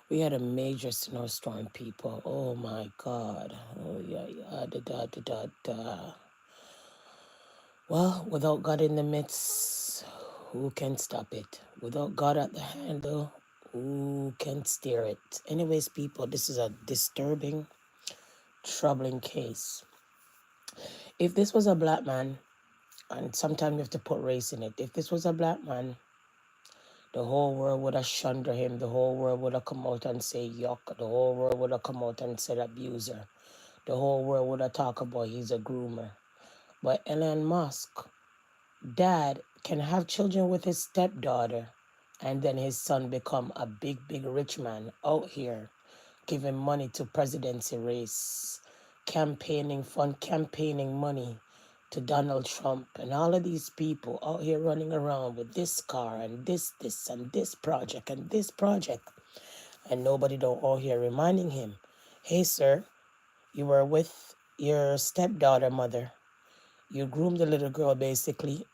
We had a major snowstorm, people. Oh my God. Oh yeah, yeah, da. Well, without God in the midst, who can stop it? Without God at the handle, who can steer it? Anyways, people, this is a disturbing, troubling case. If this was a black man, and sometimes you have to put race in it, if this was a black man, the whole world would have shunned him. The whole world would have come out and say yuck. The whole world would have come out and said abuser. The whole world would have talked about he's a groomer. But Elon Musk, dad, can have children with his stepdaughter, and then his son become a big, big rich man out here giving money to presidency race, campaigning money to Donald Trump and all of these people out here running around with this car and this and this project and this project. And nobody don't out here reminding him, hey sir, you were with your stepdaughter mother. You groomed the little girl basically.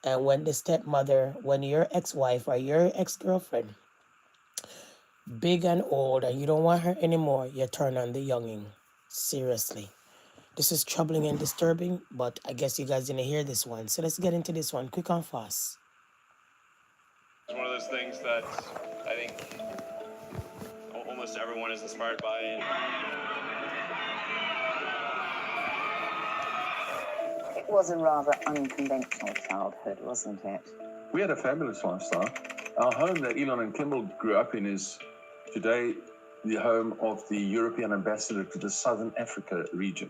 And when the stepmother, when your ex-wife or your ex-girlfriend, big and old, and you don't want her anymore, you turn on the younging. Seriously. This is troubling and disturbing, but I guess you guys didn't hear this one. So let's get into this one quick and fast. It's one of those things that I think almost everyone is inspired by. It was a rather unconventional childhood, wasn't it? We had a fabulous lifestyle. Our home that Elon and Kimball grew up in is today the home of the European ambassador to the Southern Africa region.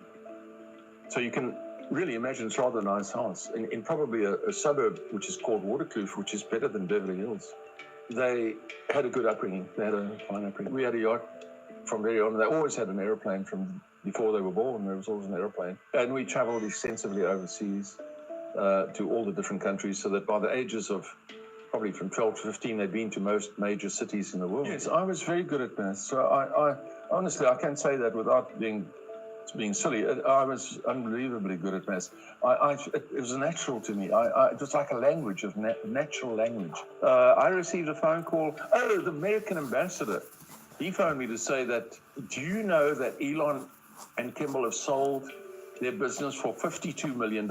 So you can really imagine it's rather a nice house in probably a suburb which is called Waterkloof, which is better than Beverly Hills. They had a good upbringing. They had a fine upbringing. We had a yacht from very on. They always had an airplane from before they were born. There was always an airplane. And we traveled extensively overseas to all the different countries, so that by the ages of probably from 12 to 15, they'd been to most major cities in the world. Yes, I was very good at maths. So I honestly, I can say that without being silly. I was unbelievably good at maths. It was natural to me. It was like a language of natural language. I received a phone call. Oh, the American ambassador. He phoned me to say that, do you know that Elon and Kimball have sold their business for $52 million?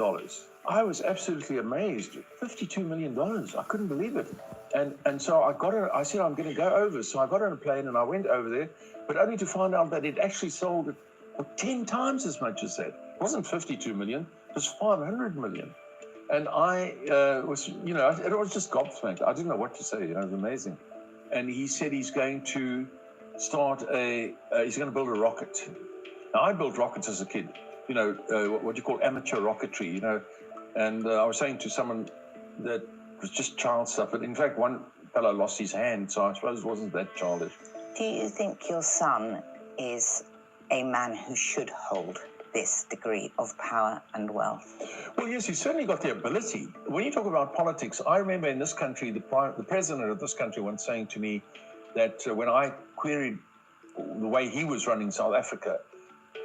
I was absolutely amazed. $52 million. I couldn't believe it. And so I said, I'm going to go over. So I got on a plane and I went over there, but only to find out that it actually sold it for 10 times as much as that. It wasn't 52 million, it was 500 million. And I was, it was just gobsmacked. I didn't know what to say, it was amazing. And he said he's going to start he's going to build a rocket. Now, I built rockets as a kid, what you call amateur rocketry, and I was saying to someone that it was just child stuff. But in fact, one fellow lost his hand, so I suppose it wasn't that childish. Do you think your son is a man who should hold this degree of power and wealth? Well, yes, he's certainly got the ability. When you talk about politics, I remember in this country, the president of this country once saying to me that when I queried the way he was running South Africa,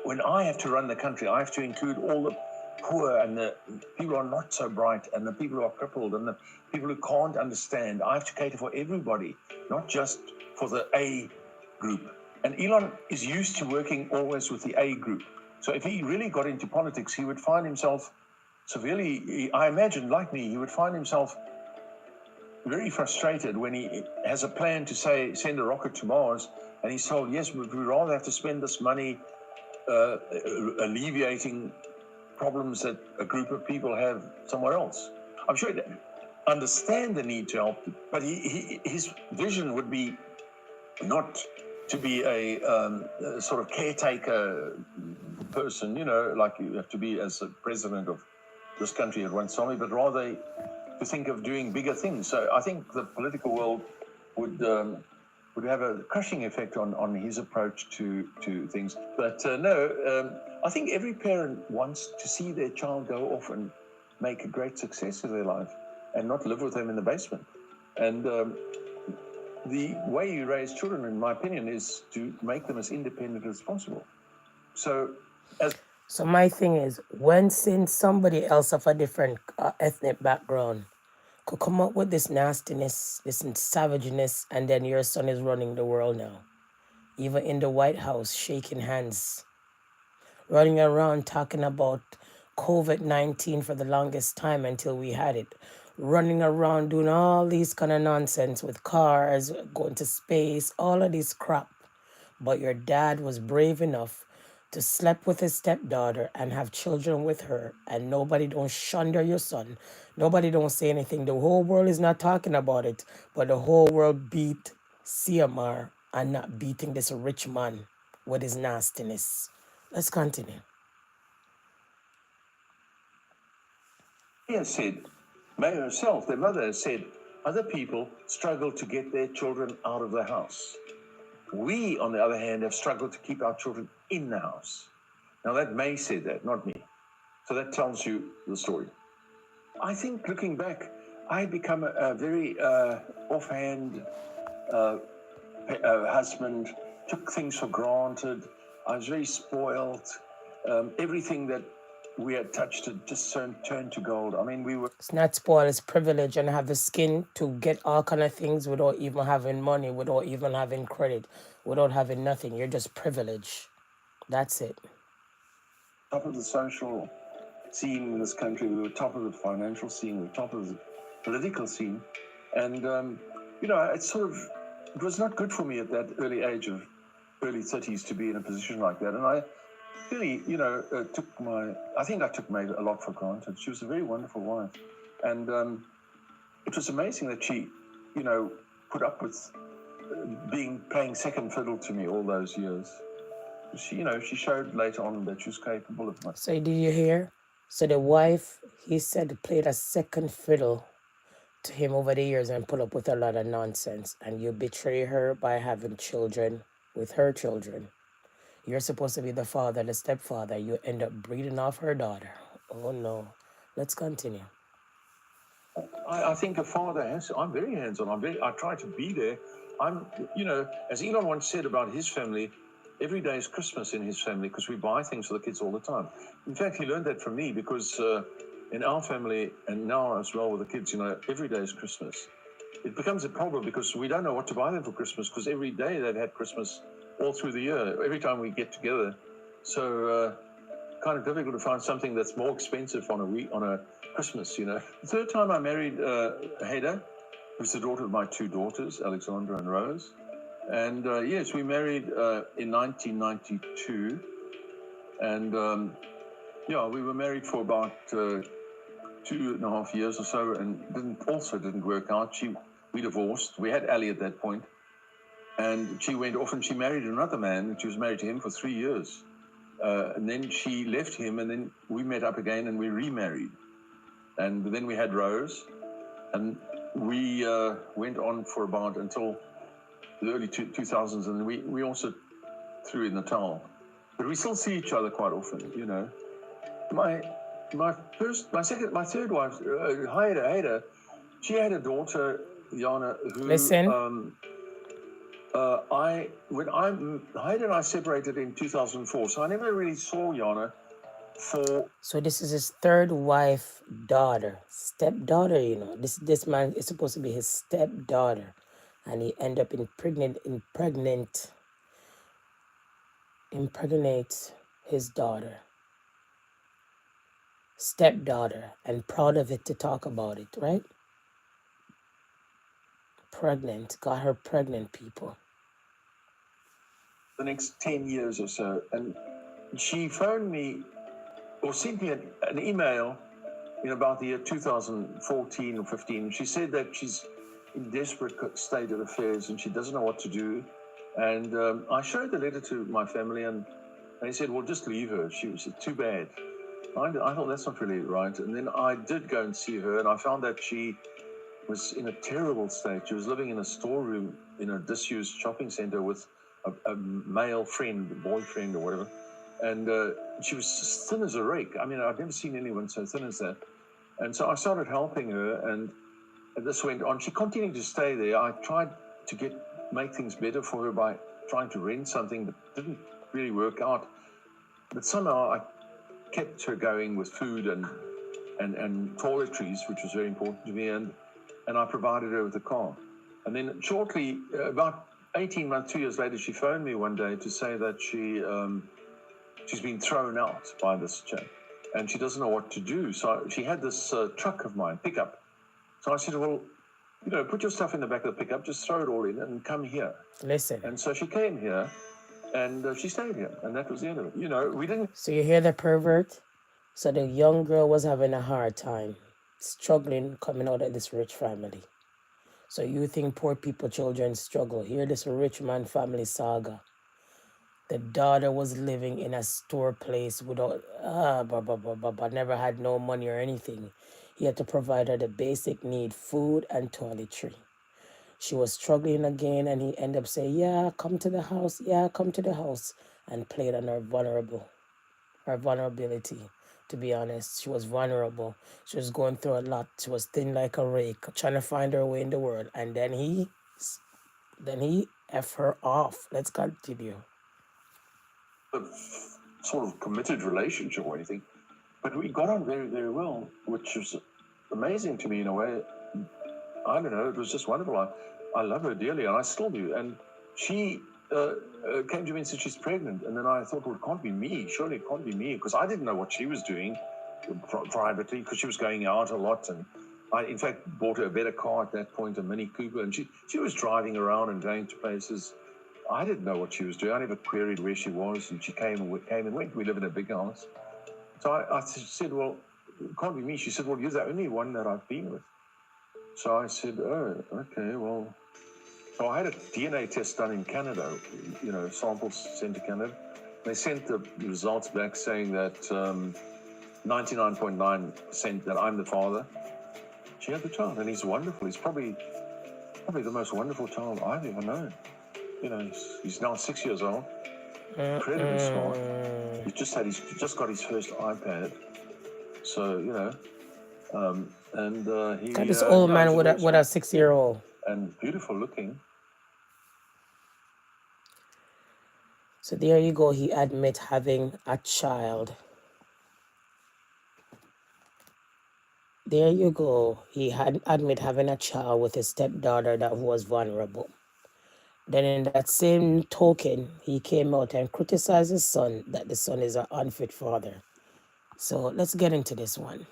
when I have to run the country, I have to include all the poor and the people who are not so bright and the people who are crippled and the people who can't understand. I have to cater for everybody, not just for the A group. And Elon is used to working always with the A group. So if he really got into politics, he would find himself severely, I imagine, like me, he would find himself very frustrated when he has a plan to, say, send a rocket to Mars, and he's told, yes, we'd rather have to spend this money alleviating problems that a group of people have somewhere else. I'm sure he'd understand the need to help, but his vision would be not to be a sort of caretaker person, like you have to be as a president of this country at once, Tommy, but rather to think of doing bigger things. So I think the political world would have a crushing effect on his approach to things. But I think every parent wants to see their child go off and make a great success of their life and not live with them in the basement. And the way you raise children, in my opinion, is to make them as independent as possible. So my thing is, when since somebody else of a different ethnic background could come up with this nastiness, this savageness, and then your son is running the world now. even in the White House, shaking hands, running around talking about COVID-19 for the longest time until we had it. Running around doing all these kind of nonsense with cars, going to space, all of this crap. But your dad was brave enough to sleep with his stepdaughter and have children with her, and nobody don't shunder your son. Nobody don't say anything. The whole world is not talking about it, but the whole world beat CMR and not beating this rich man with his nastiness. Let's continue. Maria said, Maria herself, their mother, has said, other people struggle to get their children out of the house. We, on the other hand, have struggled to keep our children in the house. Now, that May said that, not me. So that tells you the story. I think, looking back, I had become a very offhand husband, took things for granted. I was very spoiled. Everything that we had touched had just turned to gold. I mean, we were... It's not spoil, it's privilege, and have the skin to get all kind of things without even having money, without even having credit, without having nothing. You're just privileged. That's it. Top of the social scene in this country. We were top of the financial scene. We were top of the political scene. And, it was not good for me at that early age of early 30s to be in a position like that. And I really, I think I took May a lot for granted. She was a very wonderful wife. And it was amazing that she, put up with playing second fiddle to me all those years. She showed later on that she was capable of much. So did you hear? So the wife, he said, played a second fiddle to him over the years and put up with a lot of nonsense. And you betray her by having children with her children. You're supposed to be the father, the stepfather. You end up breeding off her daughter. Oh, no. Let's continue. I think a father has. I'm very hands-on. I try to be there. As Elon once said about his family, every day is Christmas in his family because we buy things for the kids all the time. In fact, he learned that from me because in our family and now as well with the kids, every day is Christmas. It becomes a problem because we don't know what to buy them for Christmas because every day they've had Christmas all through the year, every time we get together. So kind of difficult to find something that's more expensive on a Christmas, The third time I married Haida, who's the daughter of my two daughters, Alexandra and Rose. And yes, we married in 1992. And we were married for about 2.5 years or so and didn't work out. We divorced. We had Ali at that point. And she went off and she married another man. And she was married to him for 3 years. And then she left him and then we met up again and we remarried. And then we had Rose. And we went on for about until the early 2000s. And we also threw in the towel. But we still see each other quite often, My third wife, Haida, she had a daughter, Jana, who... Listen. Haida and I separated in 2004, so I never really saw Jana for... So this is his third wife, daughter, stepdaughter, This man is supposed to be his stepdaughter. And he end up impregnate his daughter. Stepdaughter, and proud of it to talk about it, right? Got her pregnant, people. The next 10 years or so, and she phoned me or sent me an email in about the year 2014 or 15. She said that she's in desperate state of affairs and she doesn't know what to do. And I showed the letter to my family and they said, well, just leave her. She was too bad. I thought that's not really right. And then I did go and see her and I found that she was in a terrible state. She was living in a storeroom in a disused shopping center with a male friend, boyfriend or whatever. And she was as thin as a rake. I mean, I've never seen anyone so thin as that. And so I started helping her and this went on. She continued to stay there. I tried to make things better for her by trying to rent something that didn't really work out. But somehow I kept her going with food and toiletries, which was very important to me. And I provided her with a car. And then shortly, about 18 months, 2 years later, she phoned me one day to say that she's been thrown out by this chap and she doesn't know what to do. So she had this truck of mine, pickup. So I said, well, put your stuff in the back of the pickup, just throw it all in and come here. Listen. And so she came here and she stayed here. And that was the end of it. We didn't. So you hear the pervert? So the young girl was having a hard time, struggling coming out of this rich family. So you think poor people, children struggle. Hear this rich man family saga. The daughter was living in a store place without, never had no money or anything. He had to provide her the basic need, food and toiletry. She was struggling again and he ended up saying, yeah, come to the house. Yeah, come to the house. And played on her vulnerability. To be honest, she was vulnerable. She was going through a lot. She was thin like a rake, trying to find her way in the world. And then he F her off. Let's continue. A sort of committed relationship or anything, but we got on very, very well, which was amazing to me in a way. I don't know, it was just wonderful. I love her dearly, and I still do. And she came to me and said she's pregnant, and then I thought, well, it can't be me. Surely it can't be me, because I didn't know what she was doing privately, because she was going out a lot, and I, in fact, bought her a better car at that point, a Mini Cooper, and she was driving around and going to places. I didn't know what she was doing. I never queried where she was, and she came and went. We live in a big house. So I said, well, it can't be me. She said, well, you're the only one that I've been with. So I said, oh, okay, well. So I had a DNA test done in Canada, samples sent to Canada. They sent the results back saying that 99.9% that I'm the father. She had the child, and he's wonderful. He's probably the most wonderful child I've ever known. He's now 6 years old, incredibly smart. He's just got his first iPad. So, he got this old man with a 6-year-old. And beautiful looking. So there you go. He admit having a child. There you go. He had admit having a child with his stepdaughter that was vulnerable. Then in that same token, he came out and criticized his son that the son is an unfit father. So let's get into this one.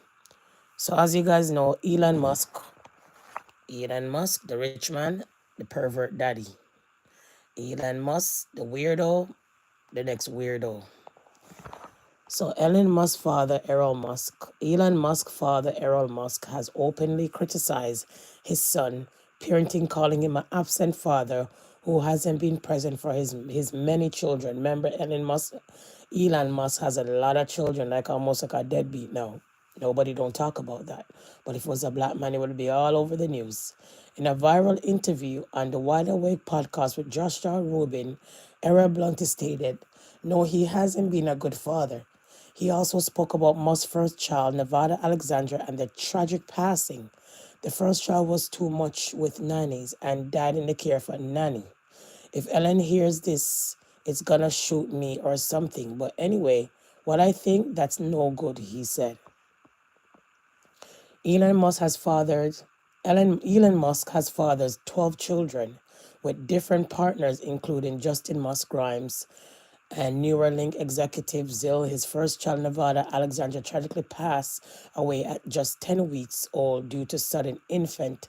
So as you guys know, Elon Musk, the rich man, the pervert daddy. Elon Musk, the weirdo, the next weirdo. So Elon Musk's father, Elon Musk's father, Errol Musk, has openly criticized his son, parenting, calling him an absent father who hasn't been present for his many children. Remember, Elon Musk has a lot of children, almost like a deadbeat now. Nobody don't talk about that. But if it was a black man, it would be all over the news. In a viral interview on the Wide Awake podcast with Joshua Rubin, Errol Blunt stated, no, he hasn't been a good father. He also spoke about Musk's first child, Nevada Alexandra, and the tragic passing. The first child was too much with nannies and died in the care of a nanny. If Ellen hears this, it's gonna shoot me or something. But anyway, what I think, that's no good, he said. Elon Musk has fathered 12 children with different partners, including Justin Musk Grimes and Neuralink executive Zill. His first child, Nevada Alexandra, tragically passed away at just 10 weeks old due to sudden infant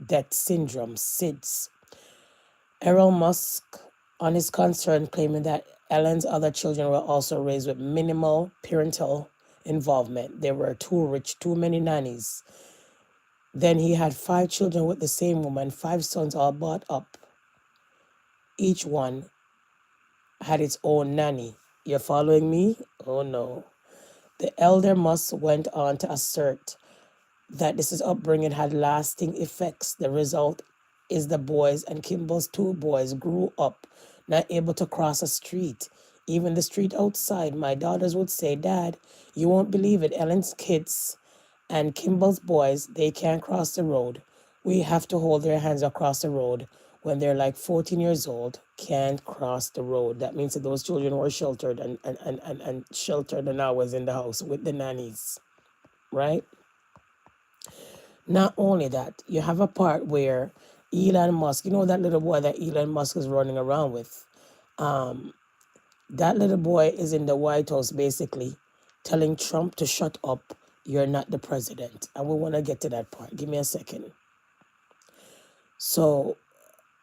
death syndrome, SIDS. Errol Musk, on his concern, claiming that Ellen's other children were also raised with minimal parental involvement. They were too rich, too many nannies. Then he had 5 children with the same woman, 5 sons all brought up. Each one had its own nanny. You're following me? Oh no. The elder Musk went on to assert that his upbringing had lasting effects. The result is the boys and Kimball's 2 boys grew up not able to cross a street. Even the street outside, my daughters would say, Dad, you won't believe it. Ellen's kids and Kimball's boys, they can't cross the road. We have to hold their hands across the road when they're like 14 years old, can't cross the road. That means that those children were sheltered and sheltered and I was in the house with the nannies, right? Not only that, you have a part where Elon Musk, you know that little boy that Elon Musk is running around with? That little boy is in the White House basically telling Trump to shut up. You're not the president. And we want to get to that part. Give me a second. So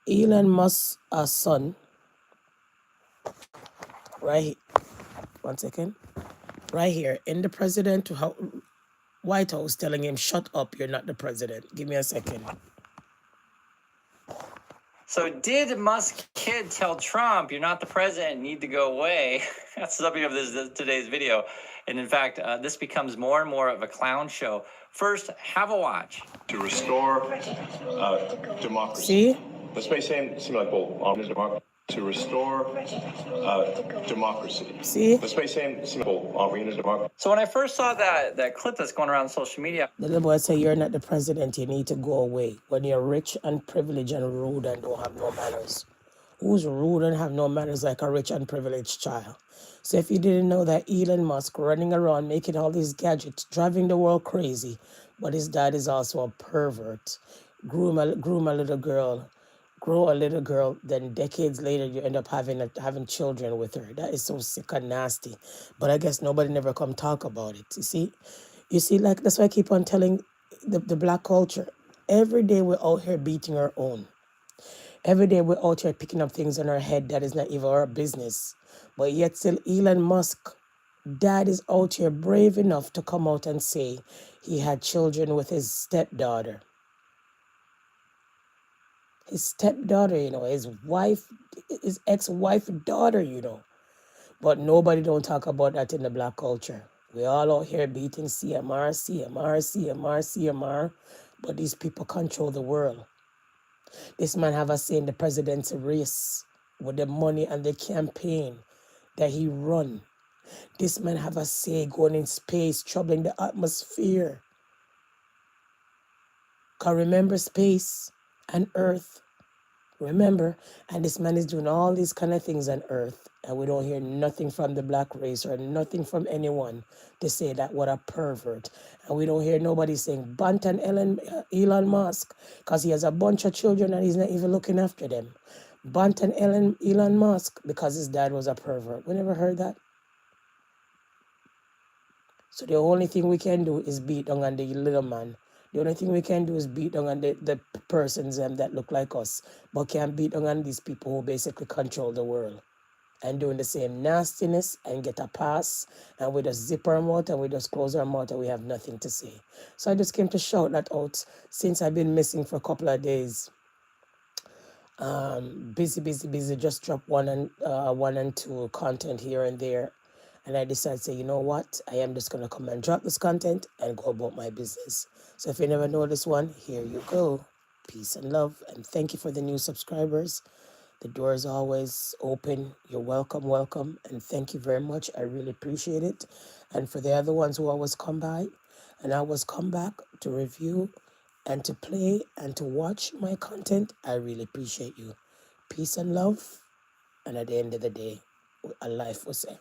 Elon Musk's son, right? 1 second. Right here in the White House telling him, shut up, you're not the president. Give me a second. So did Musk kid tell Trump, you're not the president, need to go away? That's the subject of today's video. And in fact, this becomes more and more of a clown show. First, have a watch. To restore democracy. See? This may seem like, well, democracy. To restore democracy. See? This may seem like, well, democracy. So when I first saw that clip that's going around social media, the little boy said, you're not the president, you need to go away. When you're rich and privileged and rude and don't have no manners. Who's rude and have no manners like a rich and privileged child? So if you didn't know that Elon Musk running around making all these gadgets, driving the world crazy, but his dad is also a pervert, grow a little girl, then decades later you end up having children with her. That is so sick and nasty. But I guess nobody never come talk about it. You see, like that's why I keep on telling the black culture. Every day we're out here beating our own. Every day we're out here picking up things on our head that is not even our business. But yet still Elon Musk, dad is out here brave enough to come out and say he had children with his stepdaughter. His stepdaughter, his ex-wife daughter, But nobody don't talk about that in the black culture. We all out here beating CMR, but these people control the world. This man have a say in the president's race with the money and the campaign that he run. This man have a say going in space, troubling the atmosphere. Because remember space and earth. Remember, and this man is doing all these kind of things on earth, and we don't hear nothing from the black race or nothing from anyone to say that what a pervert. And we don't hear nobody saying Bantan Elon Musk, because he has a bunch of children and he's not even looking after them. Bantan Elon Musk, because his dad was a pervert. We never heard that. So the only thing we can do is beat down on the little man. The only thing we can do is beat down on the persons that look like us, but can't beat down on these people who basically control the world and doing the same nastiness and get a pass, and we just zip our mouth and we just close our mouth and we have nothing to say. So I just came to shout that out since I've been missing for a couple of days. Busy. Just drop one and two content here and there. And I decided to say, you know what? I am just going to come and drop this content and go about my business. So if you never know this one, here you go. Peace and love. And thank you for the new subscribers. The door is always open. You're welcome. And thank you very much. I really appreciate it. And for the other ones who always come by and always come back to review and to play and to watch my content, I really appreciate you. Peace and love. And at the end of the day, a life will say.